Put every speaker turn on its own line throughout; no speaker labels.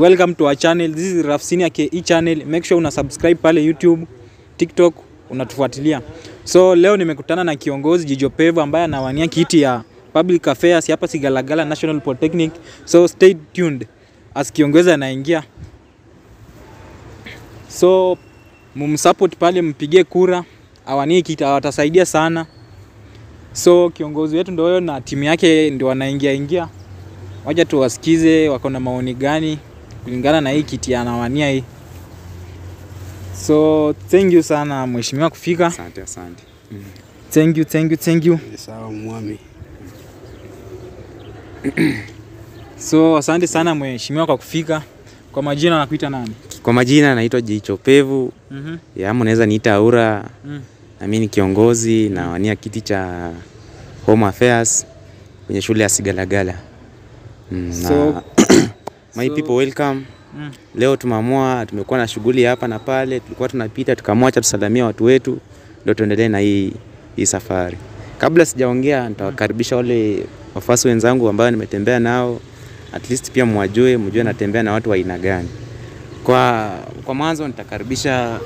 welcome to our channel. This is Raf Senior KE channel. Make sure una subscribe pale YouTube, TikTok, unatufuatilia. So leo nimekutana na kiongozi Jijo Pevu ambaye anawania kiti ya Public Affairs hapa Sigalagala National Polytechnic. So stay tuned as kiongozi anaingia. So mumsupport pale, mpige kura, awanie kiti, awatasaidia sana. So kiongozi wetu ndio na timu yake ndio wanaingia. Wacha tuwasikize wako na maoni gani kulingana na hii kiti anawania hii. So thank you sana mheshimiwa kufika.
Asante.
Thank you.
Sawa mwami.
So asante sana mheshimiwa kwa kufika. Kwa majina nakuita nani?
Kwa majina naitwa Jicho Pevu. Ya mnaweza niita Aura. Na mimi ni kiongozi na wania kiti cha Home Affairs kwenye shule ya Sigalagala. So my people welcome. Leo tumeamua, tumekuwa na shughuli hapa na pale, tulikuwa tunapita tukamwacha tusalamia watu wetu ndio tuendelee na hii safari. Kabla sijaongea nitawakaribisha wale wafuasi wenzangu ambao nimetembea nao, at least pia mjue natembea na watu wa aina gani. Kwa mwanzo nitakaribisha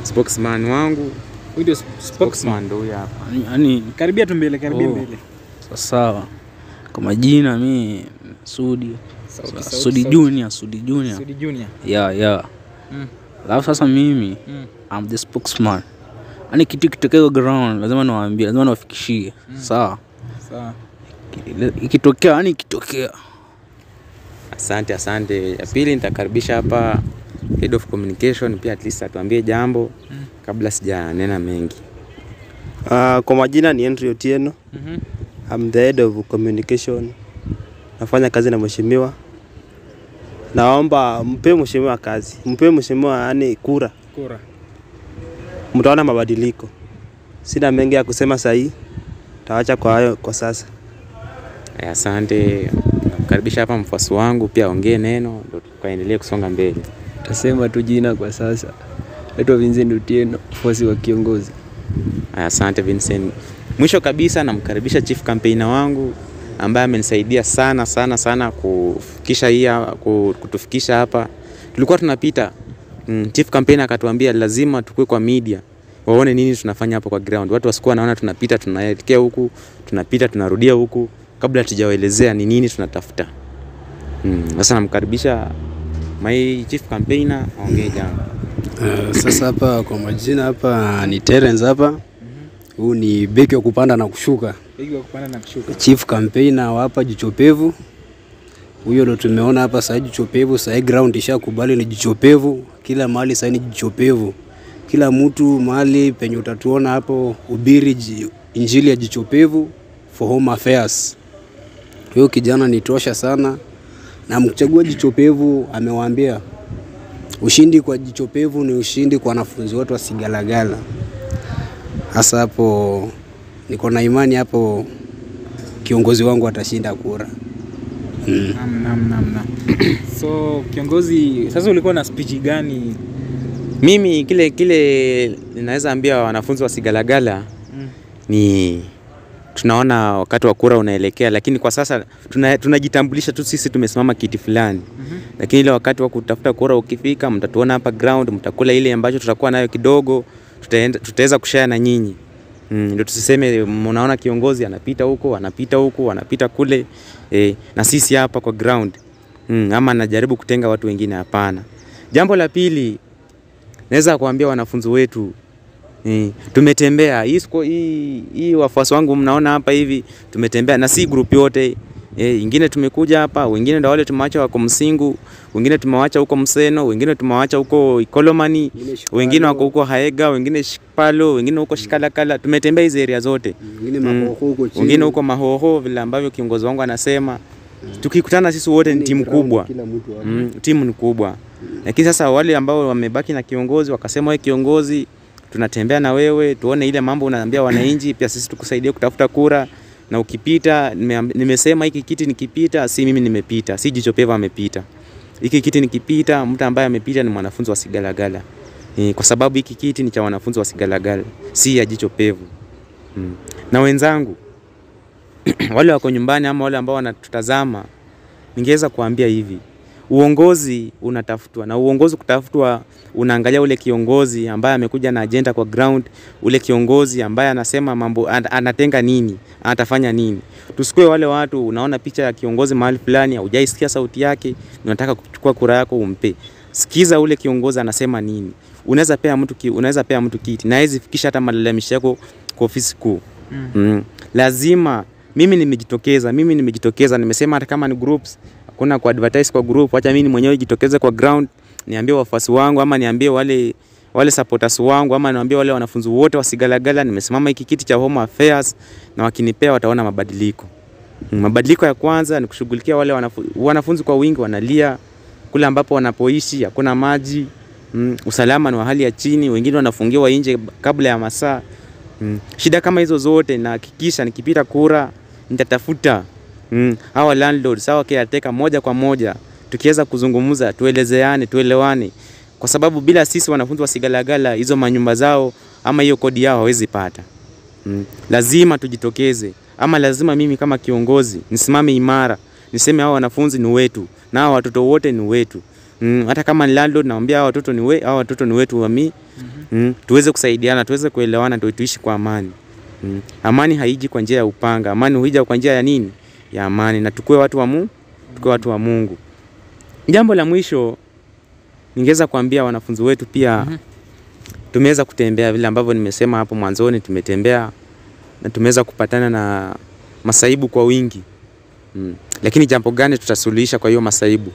spokesman wangu.
Huyo spokesman
ndio hapa.
Yaani karibia tu mbele.
Sawa. Kwa majina mimi Sudi Junior. Yeah. Alafu sasa mimi I'm the spokesman. Yaani kitu kitokea ground lazima niwaambie, lazima niwafikishie. Sawa. Ikitokea.
Asante. Ya pili nitakaribisha hapa Head of Communication, pia at least atuambie jambo kabla sijanena mengi.
Kwa majina ni Henry Otieno. I'm the Head of Communication. Nafanya kazi na mheshimiwa. Naomba mpe mheshimiwa kazi. Mpe mheshimiwa yani kura. Mtaona mabadiliko. Sina mengi ya kusema sahi. Taacha kwa hayo kwa sasa.
Asante. Nakaribisha hapa mfuasi wangu pia ongee neno ndio tukaendelee kusonga mbele.
Tasema tu jina kwa sasa. Naitwa Vincent Otieno, mfuasi wa kiongozi.
Asante Vincent. Mwisho kabisa namkaribisha chief campaigner wangu ambaye amenisaidia sana kutufikisha hapa. Tulikuwa tunapita, chief campaigner akatuambia lazima tukue kwa media waone nini tunafanya hapa kwa ground. Watu wasikuwa naona tunapita tunaelekea huku, tunapita tunarudia huku kabla tujawaelezea ni nini tunatafuta. Sasa namkaribisha my chief campaigner aongee jambo.
Sasa hapa kwa majina hapa ni Terence hapa. Huu ni beki wa kupanda na kushuka. Chief campaigner hapa Jicho Pevu. Huyo ndo tumeona hapa sasa Jicho Pevu, sasa ground ishakubali ni Jicho Pevu. Kila mahali sasa ni Jicho Pevu. Kila mtu mahali penye utatuona hapo ubiri injili ya Jicho Pevu for Home Affairs. Huyo kijana ni tosha sana. Na mkuchagua Jicho Pevu amewaambia ushindi kwa Jicho Pevu ni ushindi kwa wanafunzi wote wa Sigalagala. Hasa hapo niko na imani hapo kiongozi wangu atashinda kura.
So kiongozi, sasa ulikuwa na speech gani?
Mimi kile ninaweza ambia wanafunzi wa Sigalagala ni tunaona wakati wa kura unaelekea, lakini kwa sasa tunajitambulisha tu sisi tumesimama kiti fulani. Lakini ile wakati wa kutafuta kura ukifika, mtatuona hapa ground, mtakula ile ambacho tutakuwa nayo kidogo, tutaweza kushare na nyinyi. Ndio tusiseme mnaona kiongozi anapita huko, anapita kule, na sisi hapa kwa ground. Ama anajaribu kutenga watu wengine, hapana. Jambo la pili naweza kuambia wanafunzi wetu, tumetembea hii wafuasi wangu mnaona hapa hivi, tumetembea na si group yote. Ingine tumekuja hapa, wengine ndio wale tumewaacha wako Msingu, wengine tumewaacha huko Mseno, wengine tumewaacha huko Ikolomani, wengine wako huko Haega, wengine Shipalo, wengine huko Shikalakala. Tumetembea hizo area zote. Wengine huko Mahoho vile ambavyo kiongozi wangu anasema. Tukikutana sisi wote ni timu kubwa. Timu ni kubwa. Lakini sasa wale ambao wamebaki na kiongozi wakasema wewe kiongozi, tunatembea na wewe, tuone ile mambo unaambia wananchi, pia sisi tukusaidie kutafuta kura. Na ukipita, nimesema hiki kiti nikipita, si mimi nimepita, si Jicho Pevu amepita. Hiki kiti nikipita, mtu ambaye amepita ni mwanafunzi wa Sigalagala. Kwa sababu hiki kiti ni cha wanafunzi wa Sigalagala, si ya Jicho Pevu. Na wenzangu, wale wako nyumbani ama wale ambao wanatutazama, ningeweza kuambia hivi. uongozi unatafutwa, na uongozi kutafutwa unaangalia ule kiongozi ambaye amekuja na agenda kwa ground, ule kiongozi ambaye anasema mambo, anatenga nini, atafanya nini. Tusikue wale watu unaona picha ya kiongozi mahali fulani, hujaisikia sauti yake, unataka kuchukua kura yako umpe. Sikiza ule kiongozi anasema nini. Unaweza pea mtu kiti na hizi fikisha hata malalamishi yako kwa ofisi kuu. Lazima mimi nimejitokeza, nimesema hata kama ni groups, hakuna ku advertise kwa group, acha mimi mwenyewe nijitokeze kwa ground, niambie wafuasi wangu ama niambie wale supporters wangu ama niambie wale wanafunzi wote wasigalagala nimesimama hiki kiti cha Home Affairs, na wakinipea wataona mabadiliko. Mabadiliko ya kwanza ni kushughulikia wale wanafunzi kwa wingi wanalia kule ambapo wanapoishi, hakuna maji, usalama ni wa hali ya chini, wengine wanafungiwa nje kabla ya masaa. Shida kama hizo zote na hakikisha nikipita kura nitatafuta hawa landlords, hawa caretaker moja kwa moja, tukiweza kuzungumza, tuelewane, kwa sababu bila sisi wanafunzi wasigalagala hizo manyumba zao ama hiyo kodi yao hawezi pata. Lazima tujitokeze, ama lazima mimi kama kiongozi nisimame imara, niseme hawa wanafunzi ni wetu na hawa watoto wote ni wetu. Hata kama ni landlord naambia hawa watoto ni wetu wa mimi. Tuweze kusaidiana, tuweze kuelewana, ndio tuishi kwa amani. Amani haiji kwa njia ya upanga, amani huija kwa njia ya nini? Ya amani, na tukue watu wa Mungu. Jambo la mwisho ningeweza kuambia wanafunzi wetu pia, tumeweza kutembea vile ambavyo nimesema hapo mwanzoni, tumetembea na tumeweza kupatana na masaibu kwa wingi. Lakini jambo gani tutasuluhisha kwa hiyo masaibu?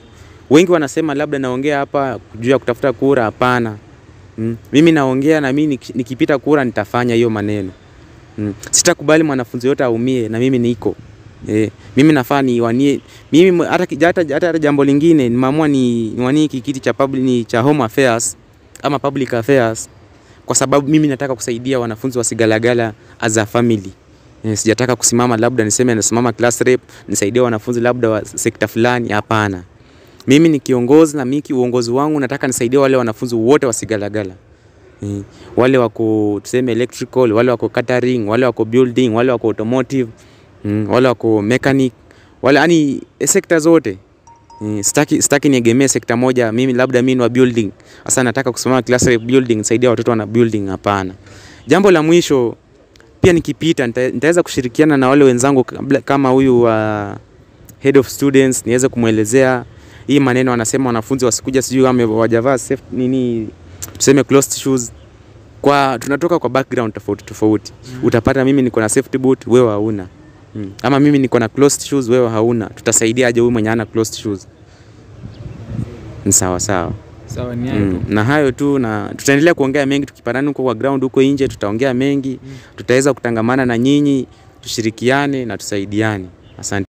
Wengi wanasema labda naongea hapa juu ya kutafuta kura, hapana. Mimi naongea na mimi nikipita kura nitafanya hiyo maneno. Sitakubali mwanafunzi yote aumie na mimi niko. Mimi nafaa niwanie, mimi hata jambo lingine nimeamua niwanie kiti cha cha Home Affairs ama Public Affairs, kwa sababu mimi nataka kusaidia wanafunzi wasigalagala as a family. Sijataka kusimama labda niseme nasimama class rep nisaidie wanafunzi labda wa sekta fulani, hapana. Mimi ni kiongozi na mimi uongozi wangu nataka nisaidie wale wanafunzi wote wasigalagala. Wale wako tuseme electrical, wale wako catering, wale wako building, wale wako automotive, wale wako mechanic, wale yani sekta zote. Sitaki niegemee sekta moja, mimi labda mimi ni wa building. Sasa nataka kusimama class rep building nisaidia watoto wana building, hapana. Jambo la mwisho pia nikipita nitaweza kushirikiana na wale wenzangu kama huyu head of students, niweze kumuelezea hii maneno anasema wanafunzi wasikuja sijui wamewajavaa safe nini tuseme closed shoes, kwa tunatoka kwa background tofauti. Utapata mimi niko na safety boot, wewe hauna. Ama mimi niko na closed shoes, wewe hauna. Tutasaidia aje huyu mwenye ana closed shoes? Ni sawa. Sawa
ni hayo.
Na hayo tu, na tutaendelea kuongea mengi tukipatana huko kwa ground huko nje, tutaongea mengi, tutaweza kutangamana na nyinyi, tushirikiane na tusaidiane. Asante.